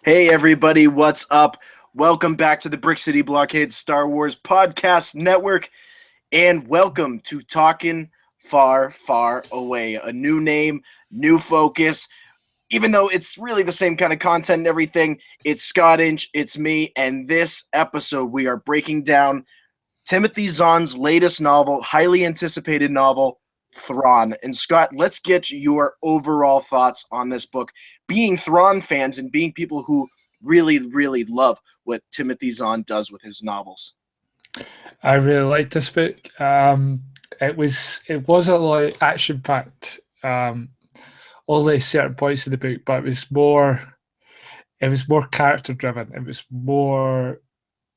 Hey everybody, what's up? Welcome back to the Brick City Blockade Star Wars Podcast Network, and welcome to Talkin' Far, Far Away. A new name, new focus. Even though it's really the same kind of content and everything, it's Scott Inch, it's me, and this episode we are breaking down Timothy Zahn's latest novel, highly anticipated novel, Thrawn. And Scott, let's get your overall thoughts on this book. Being Thrawn fans and being people who really, really love what Timothy Zahn does with his novels. I really liked this book. It wasn't like action packed, only certain points of the book, but it was more character driven. It was more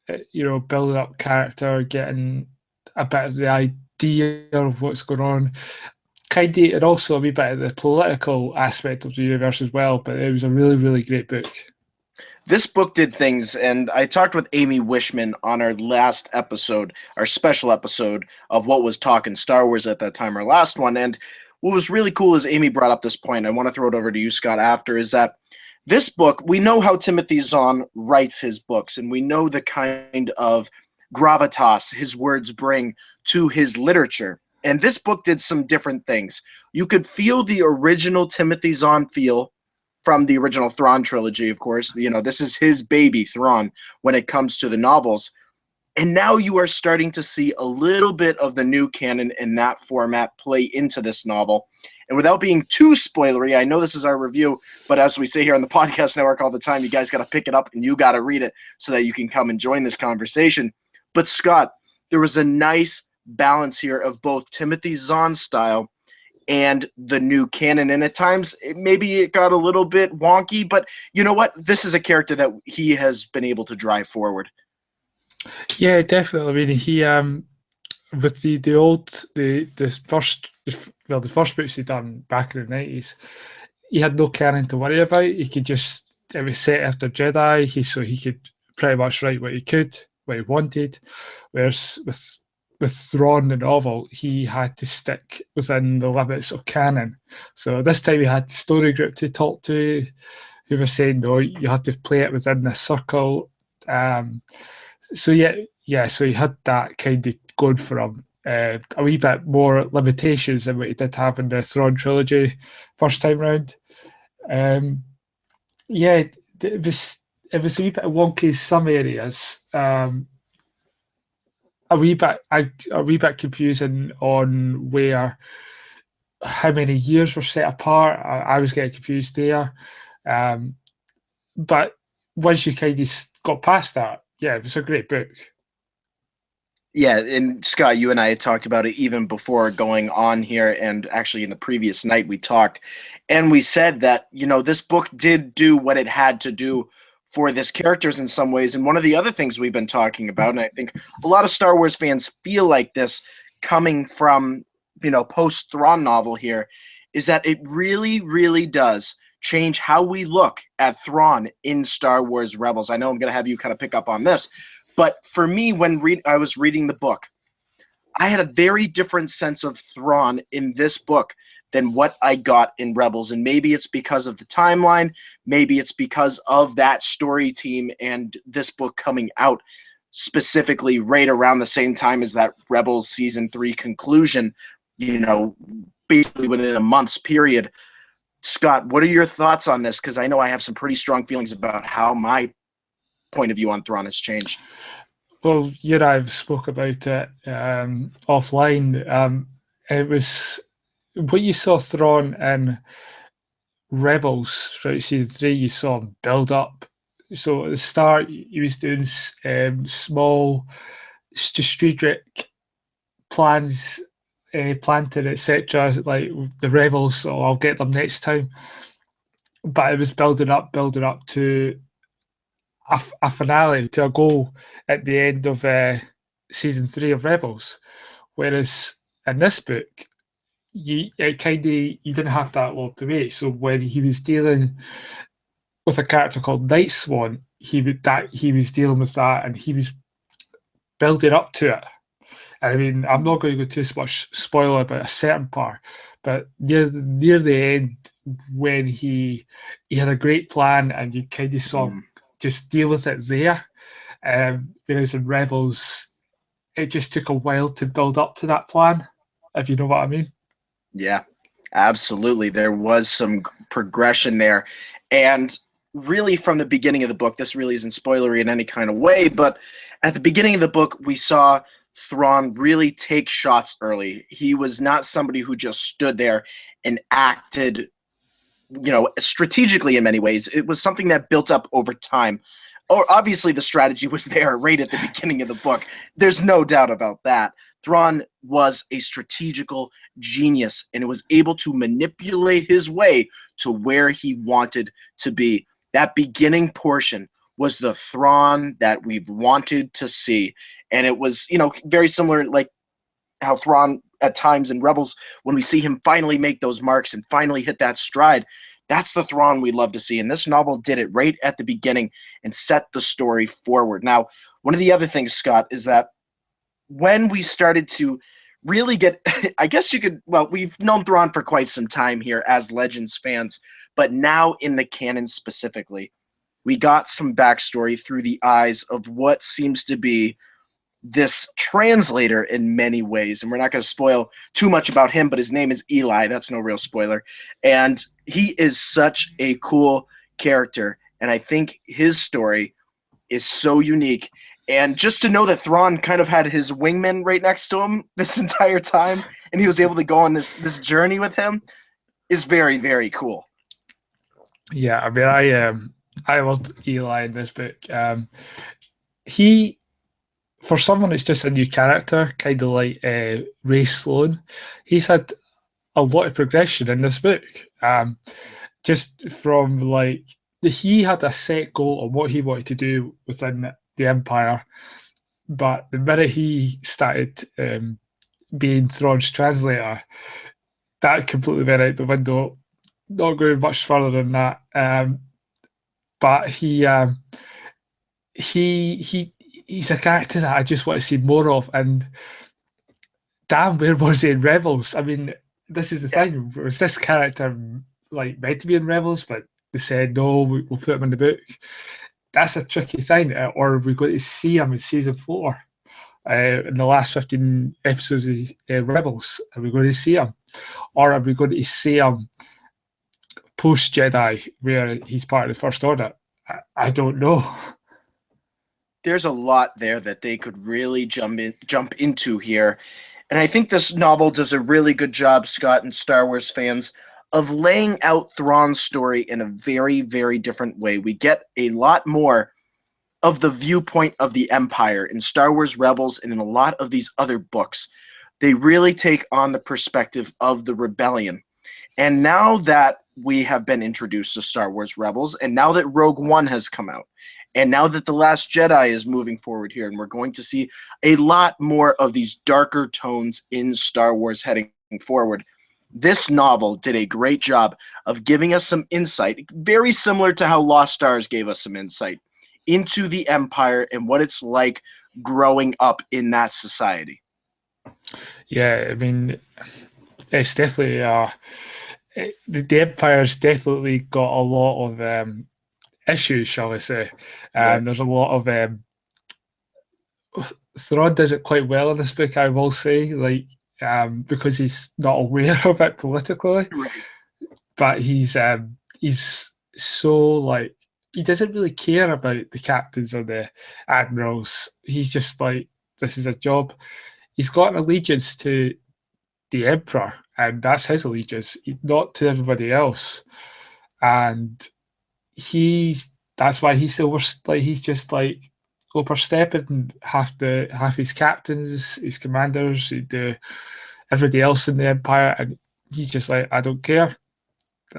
building up character, getting a bit of the idea of what's going on. Kind of, and also a wee bit of the political aspect of the universe as well. But it was a really, really great book. This book did things, and I talked with Amy Wishman on our last episode, our special episode of what was Talkin' Star Wars at that time, our last one. And what was really cool is Amy brought up this point. I want to throw it over to you, Scott, after, is that this book, we know how Timothy Zahn writes his books, and we know the kind of gravitas his words bring to his literature. And this book did some different things. You could feel the original Timothy Zahn feel from the original Thrawn trilogy, of course. You know, this is his baby, Thrawn, when it comes to the novels. And now you are starting to see a little bit of the new canon in that format play into this novel. And without being too spoilery, I know this is our review, but as we say here on the podcast network all the time, you guys got to pick it up and you got to read it so that you can come and join this conversation. But Scott, there was a nice balance here of both Timothy Zahn's style and the new canon. And at times, maybe it got a little bit wonky, but you know what? This is a character that he has been able to drive forward. Yeah, definitely. I mean, he with the first books he done back in the 90s, he had no canon to worry about. He could just it was set after Jedi, so he could pretty much write what he could, what he wanted. Whereas with Thrawn the novel, he had to stick within the limits of canon. So this time he had the story group to talk to, who were saying no, you had to play it within the circle. So he had that kind of going for him. A wee bit more limitations than what he did have in the Thrawn trilogy first time round. Yeah, it was a wee bit wonky in some areas. A wee bit confusing on where how many years were set apart. I was getting confused there. But once you kind of got past that, yeah, it was a great book. Yeah, and Scott, you and I had talked about it even before going on here, and actually in the previous night we talked, and we said that, you know, this book did do what it had to do for this characters in some ways. And one of the other things we've been talking about, and I think a lot of Star Wars fans feel like this coming from, you know, post Thrawn novel here, is that it really, really does change how we look at Thrawn in Star Wars Rebels. I know I'm going to have you kind of pick up on this, but for me, when I was reading the book, I had a very different sense of Thrawn in this book than what I got in Rebels. And maybe it's because of the timeline. Maybe it's because of that story team and this book coming out specifically right around the same time as that Rebels season 3 conclusion, you know, basically within a month's period. Scott, what are your thoughts on this? Because I know I have some pretty strong feelings about how my point of view on Thrawn has changed. Well, you and I have spoke about it offline. It was what you saw Thrawn in Rebels throughout season 3. You saw him build up. So at the start, he was doing small, strategic plans, planted, etc. Like the rebels. So I'll get them next time. But it was building up to a finale, to a goal at the end of season 3 of Rebels. Whereas in this book, you didn't have that long to wait. So when he was dealing with a character called Night Swan, he was dealing with that, and he was building up to it. I mean, I'm not going to go too much spoiler about a certain part, but near the end, when he had a great plan and you kind of saw him just deal with it there. Whereas in Rebels, it just took a while to build up to that plan, if you know what I mean. Yeah, absolutely. There was some progression there. And really, from the beginning of the book, this really isn't spoilery in any kind of way, but at the beginning of the book, we saw Thrawn really take shots early. He was not somebody who just stood there and acted, strategically in many ways. It was something that built up over time. Or obviously the strategy was there right at the beginning of the book. There's no doubt about that. Thrawn was a strategical genius and was able to manipulate his way to where he wanted to be. That beginning portion was the Thrawn that we've wanted to see. And it was, very similar, like how Thrawn at times in Rebels, when we see him finally make those marks and finally hit that stride, that's the Thrawn we love to see. And this novel did it right at the beginning and set the story forward. Now, one of the other things, Scott, is that when we started to really get, I guess we've known Thrawn for quite some time here as Legends fans, but now in the canon specifically, we got some backstory through the eyes of what seems to be this translator in many ways. And we're not going to spoil too much about him, but his name is Eli. That's no real spoiler. And he is such a cool character. And I think his story is so unique. And just to know that Thrawn kind of had his wingman right next to him this entire time, and he was able to go on this journey with him, is very, very cool. Yeah, I mean, I loved Eli in this book. He, for someone who's just a new character, kind of like Ray Sloan, he's had a lot of progression in this book. Just from he had a set goal on what he wanted to do within the Empire, but the minute he started being Thrawn's translator, that completely went out the window. Not going much further than that, but he's a character that I just want to see more of. And damn, where was he in Rebels? I mean, this is the thing. Was this character meant to be in Rebels, but they said no, we'll put him in the book? That's a tricky thing. Or are we going to see him in season 4? In the last 15 episodes of Rebels, are we going to see him? Or are we going to see him post Jedi, where he's part of the First Order? I don't know. There's a lot there that they could really jump into here. And I think this novel does a really good job, Scott, and Star Wars fans, of laying out Thrawn's story in a very, very different way. We get a lot more of the viewpoint of the Empire in Star Wars Rebels and in a lot of these other books. They really take on the perspective of the rebellion. And now that we have been introduced to Star Wars Rebels, and now that Rogue One has come out, and now that The Last Jedi is moving forward here, and we're going to see a lot more of these darker tones in Star Wars heading forward, this novel did a great job of giving us some insight, very similar to how Lost Stars gave us some insight into the Empire and what it's like growing up in that society. Yeah, I mean, it's definitely the Empire's definitely got a lot of issues, shall we say. There's a lot of Thrawn does it quite well in this book, I will say, because he's not aware of it politically, Right. but he's so he doesn't really care about the captains or the admirals. He's just this is a job. He's got an allegiance to the Emperor, and that's his allegiance, not to everybody else. And that's why he's the worst. He's just overstepping half his captains, his commanders, everybody else in the Empire, and he's just I don't care.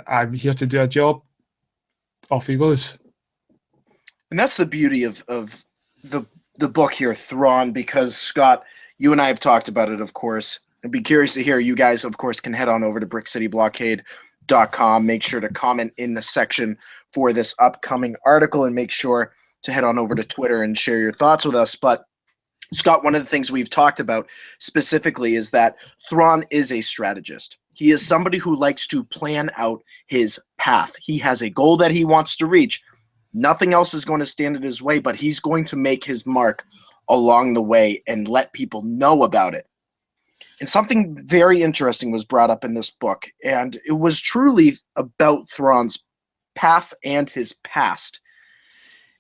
I'm here to do a job. Off he goes. And that's the beauty of the book here, Thrawn, because Scott, you and I have talked about it, of course. I'd be curious to hear. You guys, of course, can head on over to brickcityblockade.com. Make sure to comment in the section for this upcoming article, and make sure to head on over to Twitter and share your thoughts with us. But Scott, one of the things we've talked about specifically is that Thrawn is a strategist. He is somebody who likes to plan out his path. He has a goal that he wants to reach. Nothing else is going to stand in his way, but he's going to make his mark along the way and let people know about it. And something very interesting was brought up in this book, and it was truly about Thrawn's path and his past.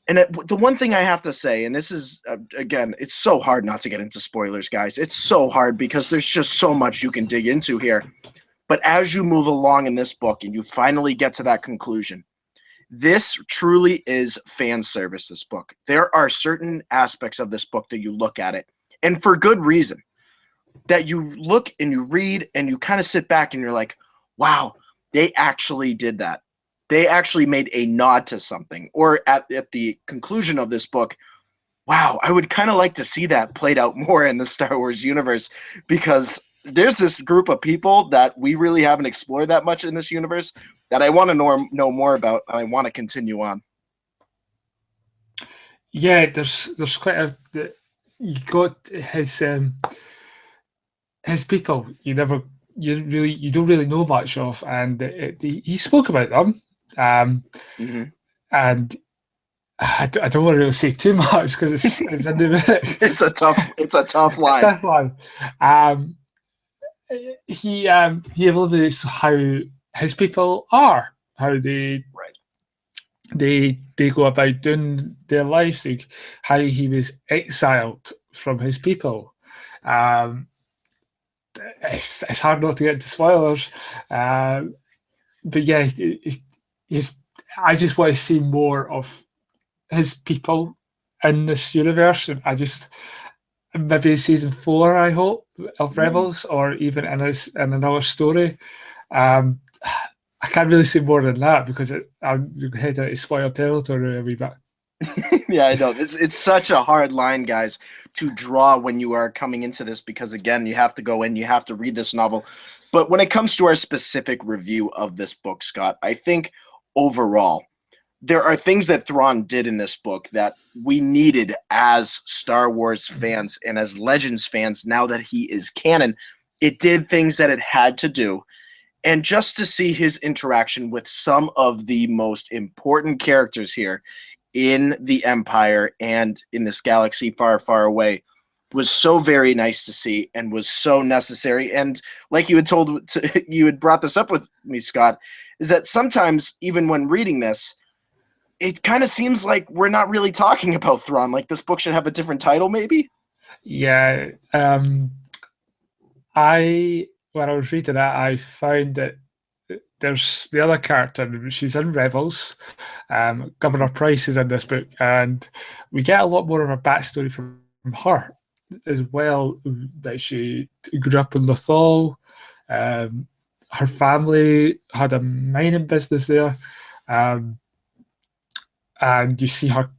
And the one thing I have to say, and this is, again, it's so hard not to get into spoilers, guys. It's so hard because there's just so much you can dig into here. But as you move along in this book and you finally get to that conclusion, this truly is fan service, this book. There are certain aspects of this book that you look at it, and for good reason, that you look and you read and you kind of sit back and you're like, wow, they actually did that. They actually made a nod to something. Or at the conclusion of this book, wow, I would kind of like to see that played out more in the Star Wars universe, because there's this group of people that we really haven't explored that much in this universe that I want to know more about, and I want to continue on. Yeah, there's quite a you got his people. You don't really know much of, and he spoke about them, and I don't want to really say too much because it's in the it's a tough line. It's a tough one. He illuminates how his people are, how they go about doing their lives, like how he was exiled from his people. It's hard not to get into spoilers, but yeah, I just want to see more of his people in this universe, and I just maybe in season 4, I hope, of Rebels, or even in another story. I can't really say more than that because I'm heading into spoiler territory a wee bit. Yeah, I know. It's such a hard line, guys, to draw when you are coming into this, because again, you have to go in, you have to read this novel. But when it comes to our specific review of this book, Scott, I think overall, there are things that Thrawn did in this book that we needed as Star Wars fans and as Legends fans. Now that he is canon, it did things that it had to do. And just to see his interaction with some of the most important characters here in the Empire and in this galaxy far, far away was so very nice to see and was so necessary. And like you had brought this up with me, Scott, is that sometimes even when reading this, it kind of seems like we're not really talking about Thrawn. Like this book should have a different title, maybe? Yeah. When I was reading it, I found that there's the other character, she's in Rebels. Governor Price is in this book, and we get a lot more of a backstory from her as well, that she grew up in Lothal. Her family had a mining business there. And you see her,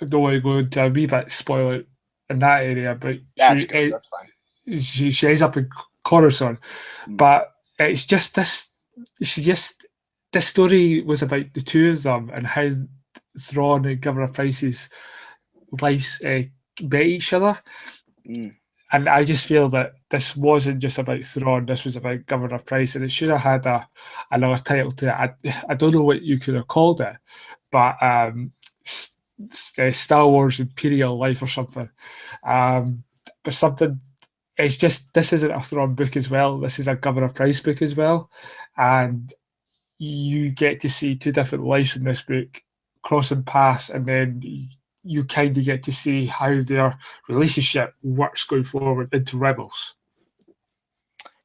I don't want to go into a wee bit spoiler in that area, but that's fine. She ends up in Coruscant. But it's just this, this story was about the two of them and how Thrawn and Governor Price's lives met each other. And I just feel that this wasn't just about Thrawn, this was about Governor Price, and it should have had another title to it. I don't know what you could have called it, but Star Wars Imperial Life or something. But something, it's just, this isn't a Thrawn book as well, this is a Governor Price book as well. And you get to see two different lives in this book crossing paths, and then you kind of get to see how their relationship works going forward into Rebels.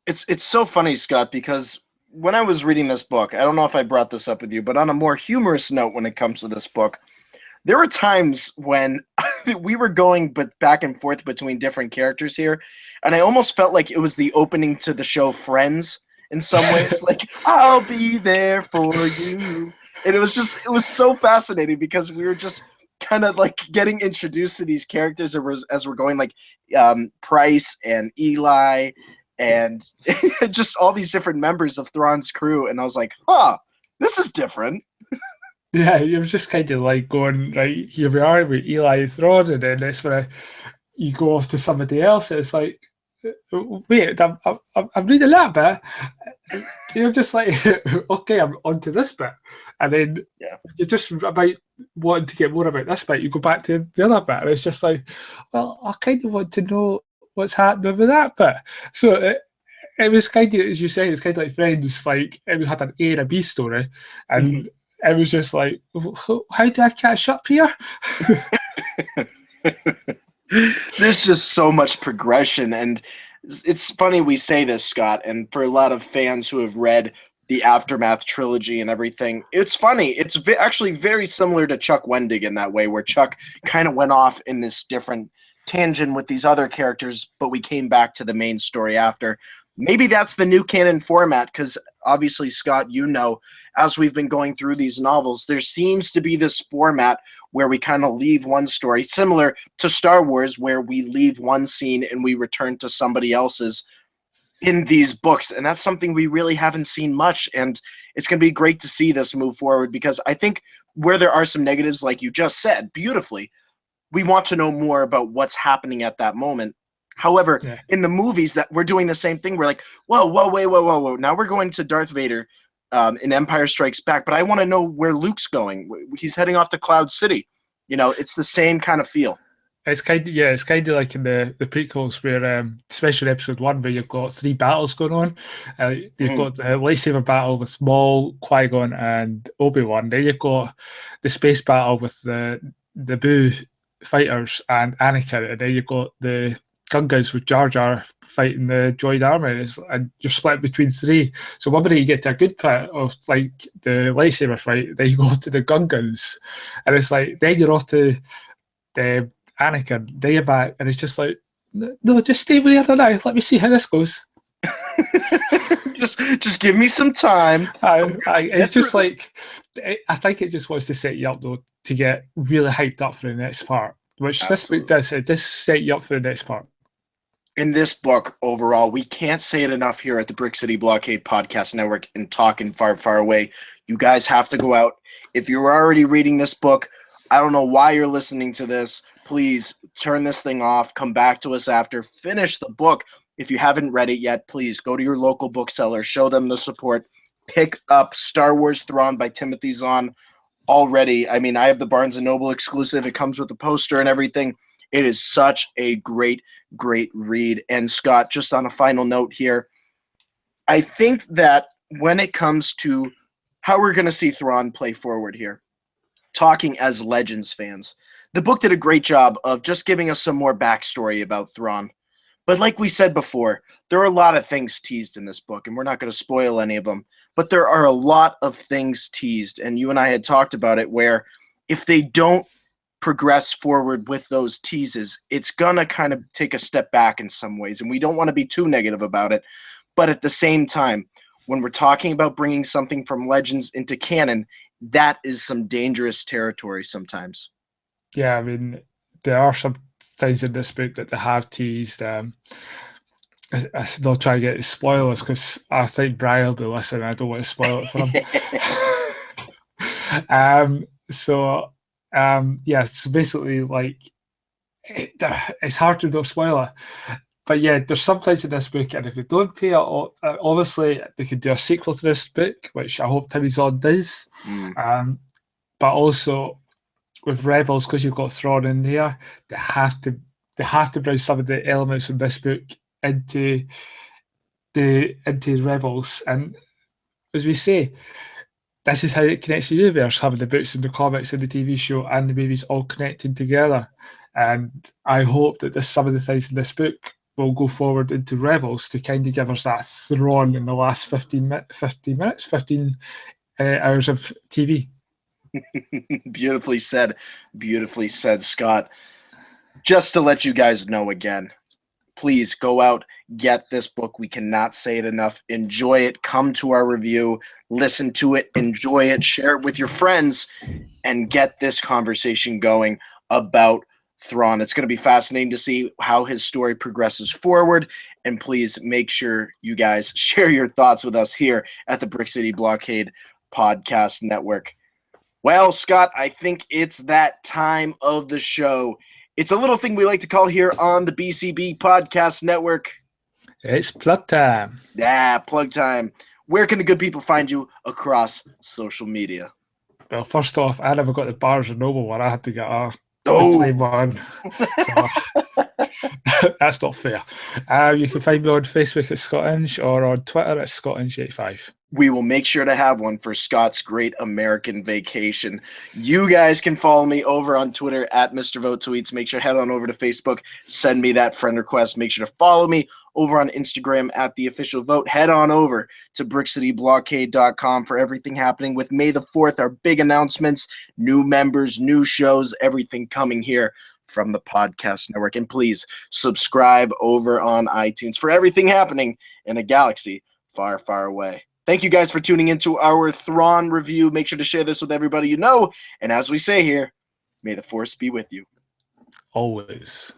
It's so funny, Scott, because when I was reading this book, I don't know if I brought this up with you, but on a more humorous note when it comes to this book, there were times when we were going back and forth between different characters here, and I almost felt like it was the opening to the show Friends in some ways. Like, I'll be there for you. And it was so fascinating because we were just kind of like getting introduced to these characters as we're going, like Price and Eli and just all these different members of Thrawn's crew. And I was like, this is different. Yeah, you're just kind of like going, right, here we are with Eli and Thrawn, and then that's where you go off to somebody else. It's like, wait, I'm reading that bit. You're just like, okay, I'm on to this bit. And then Yeah. you're just about wanting to get more about this bit. You go back to the other bit. And it's just like, well, I kind of want to know what's happening with that bit. So it was kind of, as you said, it was kind of like Friends. Like, it was had an A and a B story. And it was just like, how do I catch up here? There's just so much progression, and it's funny we say this, Scott, and for a lot of fans who have read the Aftermath trilogy and everything, it's funny. It's actually very similar to Chuck Wendig in that way, where Chuck kind of went off in this different tangent with these other characters, but we came back to the main story after. Maybe that's the new canon format, because obviously, Scott, you know, as we've been going through these novels, there seems to be this format where we kind of leave one story, similar to Star Wars, where we leave one scene and we return to somebody else's in these books. And that's something we really haven't seen much. And it's going to be great to see this move forward, because I think where there are some negatives, like you just said beautifully, we want to know more about what's happening at that moment. However, Yeah. in the movies, that we're doing the same thing. We're like, whoa, wait, whoa. Now we're going to Darth Vader in Empire Strikes Back, but I want to know where Luke's going. He's heading off to Cloud City. You know, it's the same kind of feel. It's kind of it's kind of like in the prequels where, especially Episode 1, where you've got 3 battles going on. You've got the lightsaber battle with Maul, Qui-Gon, and Obi-Wan. Then you've got the space battle with the Boo fighters and Anakin, and then you've got the Gungans with Jar Jar fighting the droid army, and you're split between 3. So one minute you get to a good part of like the lightsaber fight, then you go to the Gungans, and it's like then you're off to the Anakin, then you're back, and it's just like, no, just stay where you are now. Let me see how this goes. just give me some time. It's just like, I think it just wants to set you up though to get really hyped up for the next part, which Absolutely. This book does. It does set you up for the next part. In this book, overall, we can't say it enough here at the Brick City Blockade Podcast Network and Talkin Far, Far Away. You guys have to go out. If you're already reading this book, I don't know why you're listening to this. Please turn this thing off. Come back to us after. Finish the book. If you haven't read it yet, please go to your local bookseller. Show them the support. Pick up Star Wars Thrawn by Timothy Zahn already. I mean, I have the Barnes & Noble exclusive. It comes with the poster and everything. It is such a great, great read. And Scott, just on a final note here, I think that when it comes to how we're going to see Thrawn play forward here, talking as Legends fans, the book did a great job of just giving us some more backstory about Thrawn. But like we said before, there are a lot of things teased in this book, and we're not going to spoil any of them. But there are a lot of things teased, and you and I had talked about it, where if they don't progress forward with those teases, it's going to kind of take a step back in some ways, and we don't want to be too negative about it. But at the same time, when we're talking about bringing something from Legends into canon, that is some dangerous territory sometimes. Yeah, I mean, there are some things in this book that they have teased. I don't try to get spoilers because I think Brian will be listening. I don't want to spoil it for him. So basically, like, it's hard to not spoil it. But yeah, there's some things in this book, and if they don't pay it, obviously they could do a sequel to this book, which I hope Timmy Zahn does. But also with Rebels, because you've got Thrawn in there, they have to bring some of the elements from this book into Rebels. And as we say, this is how it connects to the universe, having the books and the comics and the TV show and the movies all connecting together. And I hope that some of the things in this book will go forward into Rebels to kind of give us that Thrawn in the last 15 hours of TV. Beautifully said, Scott. Just to let you guys know again, please go out, get this book. We cannot say it enough. Enjoy it. Come to our review, listen to it, enjoy it, share it with your friends, and get this conversation going about Thrawn. It's going to be fascinating to see how his story progresses forward. And please make sure you guys share your thoughts with us here at the Brick City Blockade Podcast Network. Well, Scott, I think it's that time of the show. It's a little thing we like to call here on the BCB Podcast Network It's plug time. Yeah, plug time. Where can the good people find you across social media? Well, first off, I never got the Barnes and Noble one. I had to get the Oh, plain one. So that's not fair. You can find me on Facebook at Scottinge or on Twitter at Scottinge85. we will make sure to have one for Scott's Great American Vacation. You guys can follow me over on Twitter at Mr. Vote Tweets. Make sure to head on over to Facebook, send me that friend request. Make sure to follow me over on Instagram at The Official Vote. Head on over to BrickCityBlockade.com for everything happening with May the 4th, our big announcements, new members, new shows, everything coming here from the podcast network. And please subscribe over on iTunes for everything happening in a galaxy far, far away. Thank you guys for tuning into our Thrawn review. Make sure to share this with everybody you know. And as we say here, may the Force be with you. Always.